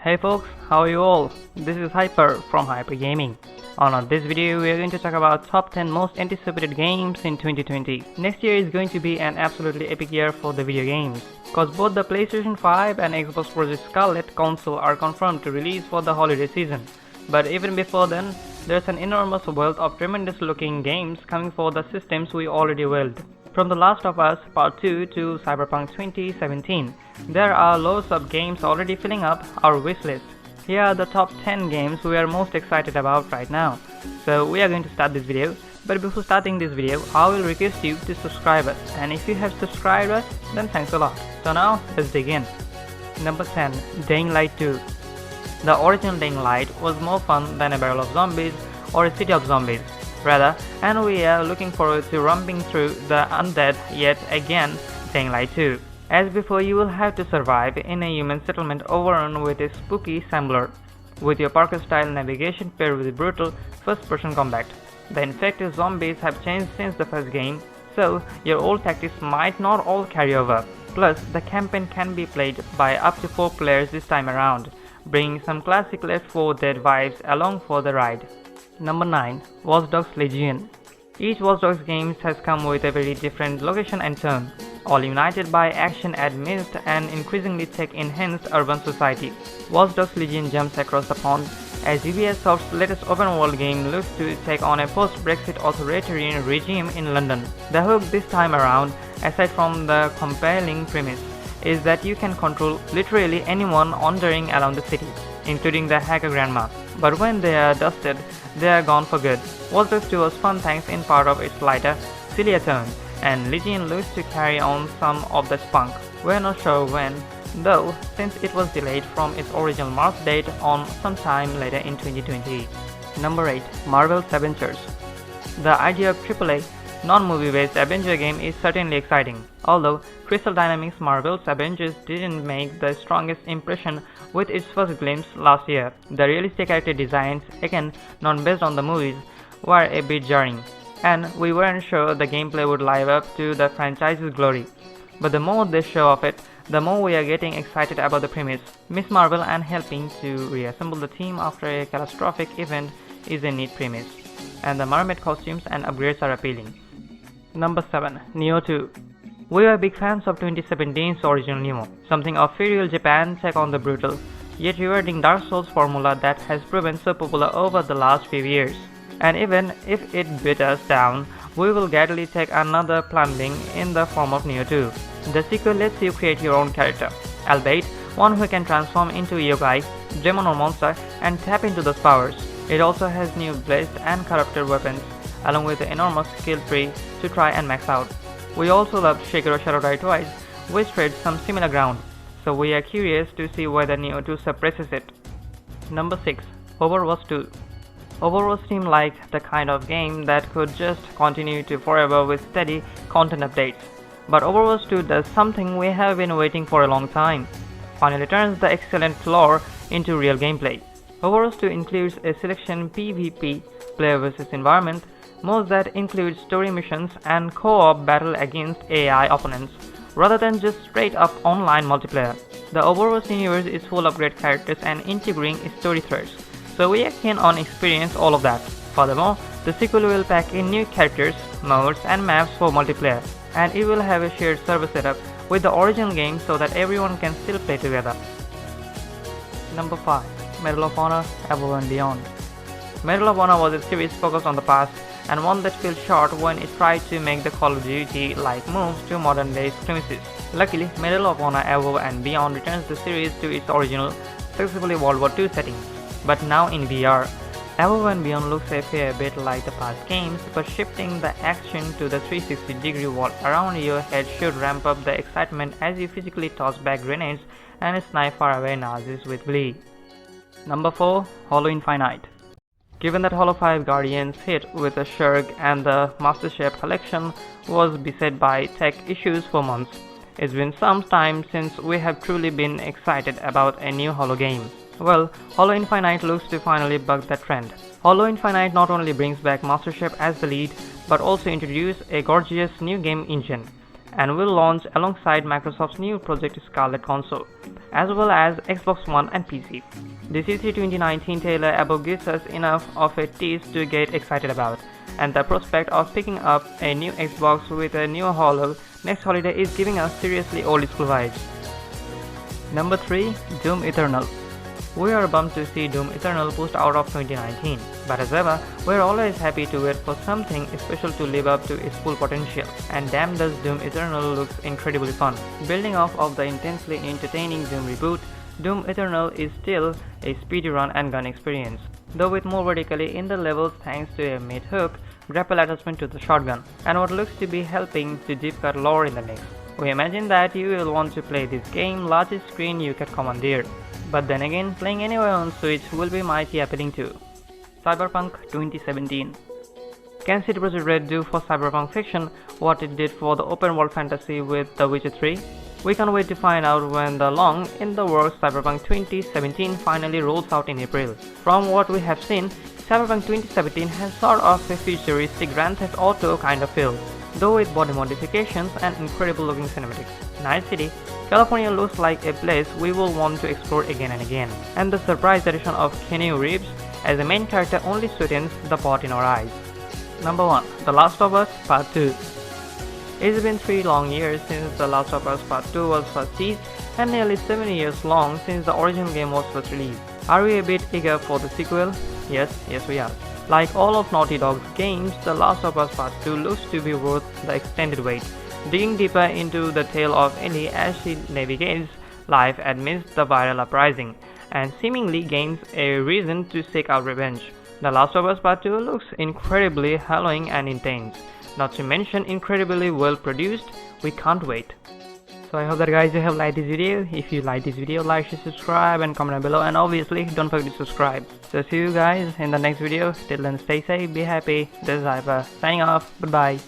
Hey folks, how are you all? This is Hyper from Hyper Gaming. On this video, we are going to talk about top 10 most anticipated games in 2020. Next year is going to be an absolutely epic year for the video games, cause both the PlayStation 5 and Xbox Project Scarlett console are confirmed to release for the holiday season. But even before then, there's an enormous wealth of tremendous looking games coming for the systems we already willed. From The Last of Us Part 2 to Cyberpunk 2017, there are loads of games already filling up our wishlist. Here are the top 10 games we are most excited about right now. So we are going to start this video, but before starting this video, I will request you to subscribe us, and if you have subscribed us, then thanks a lot. So now, let's dig in. Number 10. Dying Light 2. The original Dying Light was more fun than a barrel of zombies or a city of zombies, rather, and we are looking forward to romping through the undead yet again. Dying Light 2. As before, you will have to survive in a human settlement overrun with a spooky assembler, with your parkour-style navigation paired with brutal first-person combat. The infected zombies have changed since the first game, so your old tactics might not all carry over. Plus, the campaign can be played by up to 4 players this time around, bringing some classic Left 4 Dead vibes along for the ride. Number 9. Watch Dogs Legion. Each Watch Dogs game has come with a very different location and tone, all united by action amidst an increasingly tech-enhanced urban society. Watch Dogs Legion jumps across the pond as Ubisoft's latest open-world game looks to take on a post-Brexit authoritarian regime in London. The hook this time around, aside from the compelling premise, is that you can control literally anyone wandering around the city, including the hacker grandma. But when they are dusted, they are gone for good. Watch Dogs 2 was fun thanks in part of its lighter, sillier tone, and Legion looks to carry on some of the spunk. We're not sure when, though, since it was delayed from its original March date on sometime later in 2020. Number 8. Marvel's Avengers. The idea of AAA, non-movie based Avenger game is certainly exciting, although Crystal Dynamics' Marvel's Avengers didn't make the strongest impression with its first glimpse last year. The realistic character designs, again not based on the movies, were a bit jarring, and we weren't sure the gameplay would live up to the franchise's glory. But the more they show of it, the more we are getting excited about the premise. Miss Marvel and helping to reassemble the team after a catastrophic event is a neat premise, and the mermaid costumes and upgrades are appealing. Number 7. Nioh 2. We are big fans of 2017's original Nioh, something of feudal Japan take on the brutal, yet rewarding Dark Souls formula that has proven so popular over the last few years. And even if it beat us down, we will gladly take another plumbing in the form of Nioh 2. The sequel lets you create your own character, albeit one who can transform into a yokai, demon or monster, and tap into those powers. It also has new blessed and corrupted weapons, along with the enormous skill tree to try and max out. We also loved Sekiro Shadow Die Twice, which treads some similar ground, so we are curious to see whether Nioh 2 suppresses it. Number 6. Overwatch 2. Overwatch seemed like the kind of game that could just continue to forever with steady content updates. But Overwatch 2 does something we have been waiting for a long time. Finally turns the excellent lore into real gameplay. Overwatch 2 includes a selection PvP, player versus environment, modes that include story missions and co-op battle against AI opponents, rather than just straight up online multiplayer. The Overwatch universe is full of great characters and intriguing story threads, so we are keen on experience all of that. Furthermore, the sequel will pack in new characters, modes and maps for multiplayer, and it will have a shared server setup with the original game so that everyone can still play together. Number 5. Medal of Honor Above and Beyond. Medal of Honor was a series focused on the past, and one that fell short when it tried to make the Call of Duty-like moves to modern-day premises. Luckily, Medal of Honor Above and Beyond returns the series to its original, successfully World War II setting, but now in VR. Above and Beyond looks a fair bit like the past games, but shifting the action to the 360-degree wall around your head should ramp up the excitement as you physically toss back grenades and snipe faraway Nazis with glee. Number 4. Halo Infinite. Given that Halo 5 Guardians hit with a shrug and the Master Chief Collection was beset by tech issues for months, it's been some time since we have truly been excited about a new Halo game. Well, Halo Infinite looks to finally buck that trend. Halo Infinite not only brings back Master Chief as the lead, but also introduces a gorgeous new game engine, and will launch alongside Microsoft's new Project Scarlett console. as well as Xbox One and PC. The E3 2019 trailer above gives us enough of a tease to get excited about, and the prospect of picking up a new Xbox with a new holo next holiday is giving us seriously old school vibes. Number 3. Doom Eternal. We are bummed to see Doom Eternal pushed out of 2019, but as ever, we are always happy to wait for something special to live up to its full potential, and damn does Doom Eternal looks incredibly fun. Building off of the intensely entertaining Doom reboot, Doom Eternal is still a speedy run and gun experience, though with more vertically in the levels thanks to a mid-hook grapple attachment to the shotgun, and what looks to be helping to deep cut lore in the mix. We imagine that you will want to play this game largest screen you can commandeer, but then again, playing anywhere on Switch will be mighty appealing too. Cyberpunk 2017. Can CD Projekt Red do for cyberpunk fiction what it did for the open world fantasy with The Witcher 3? We can't wait to find out when the long in the works Cyberpunk 2017 finally rolls out in April. From what we have seen, Cyberpunk 2017 has sort of a futuristic Grand Theft Auto kind of feel, though with body modifications and incredible looking cinematics. Night City, California looks like a place we will want to explore again and again, and the surprise addition of Keanu Reeves as a main character only sweetens the pot in our eyes. Number 1. The Last of Us Part 2. It's been 3 long years since The Last of Us Part 2 was first teased, and nearly 7 years long since the original game was first released. Are we a bit eager for the sequel? Yes we are. Like all of Naughty Dog's games, The Last of Us Part 2 looks to be worth the extended wait, digging deeper into the tale of Ellie as she navigates life amidst the viral uprising, and seemingly gains a reason to seek out revenge. The Last of Us Part 2 looks incredibly harrowing and intense, not to mention incredibly well produced. We can't wait. So I hope that guys you have liked this video. If you like this video, like, share, subscribe and comment down below, and obviously don't forget to subscribe. So see you guys in the next video. Till then, stay safe, be happy. This is Hyper signing off. Goodbye.